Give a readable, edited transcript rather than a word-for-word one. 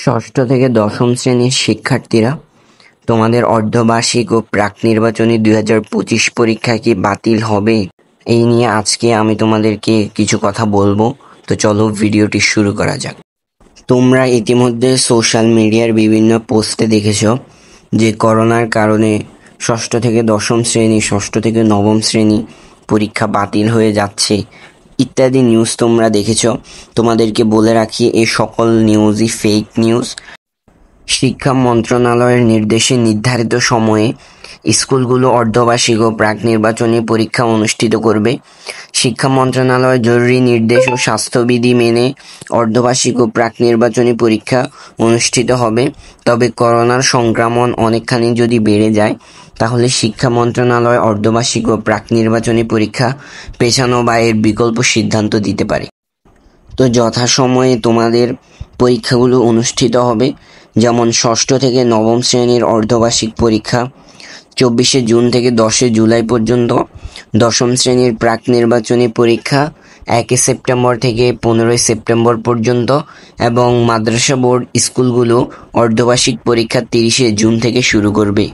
ষষ্ঠ থেকে দশম শ্রেণীর শিক্ষার্থীরা, তোমাদের অর্ধবার্ষিক ও প্রাক নির্বাচনী 2025 পরীক্ষা কি বাতিল হবে? এই নিয়ে আজকে আমি তোমাদেরকে কিছু কথা বলবো। তো চলো ভিডিওটি শুরু করা যাক। তোমরা ইতিমধ্যে সোশ্যাল মিডিয়ার বিভিন্ন পোস্টে দেখেছো যে করোনার কারণে ষষ্ঠ থেকে দশম শ্রেণী, ষষ্ঠ থেকে নবম শ্রেণী পরীক্ষা বাতিল হয়ে যাচ্ছে ইত্যাদি নিউজ তোমরা দেখেছো। তোমাদেরকে বলে রাখি, এই সকল নিউজই ফেক নিউজ। শিক্ষা মন্ত্রণালয়ের নির্দেশে নির্ধারিত সময়ে স্কুলগুলো অর্ধবার্ষিক ও প্রাক নির্বাচনী পরীক্ষা অনুষ্ঠিত করবে। শিক্ষা মন্ত্রণালয় জরুরি নির্দেশ ও স্বাস্থ্যবিধি মেনে অর্ধবার্ষিক ও প্রাক নির্বাচনী পরীক্ষা অনুষ্ঠিত হবে। তবে করোনার সংক্রমণ অনেকখানি যদি বেড়ে যায়, তাহলে শিক্ষা মন্ত্রণালয় অর্ধবার্ষিক ও প্রাক নির্বাচনী পরীক্ষা পেছানো বা এর বিকল্প সিদ্ধান্ত দিতে পারে। তো যথাসময়ে তোমাদের পরীক্ষাগুলো অনুষ্ঠিত হবে। যেমন ষষ্ঠ থেকে নবম শ্রেণীর অর্ধবার্ষিক পরীক্ষা 24শে জুন থেকে 10শে জুলাই পর্যন্ত, দশম শ্রেণীর প্রাক নির্বাচনী পরীক্ষা 1 সেপ্টেম্বর থেকে 15 সেপ্টেম্বর পর্যন্ত এবং মাদ্রাসা বোর্ড স্কুলগুলো অর্ধবার্ষিক পরীক্ষা 30শে জুন থেকে শুরু করবে।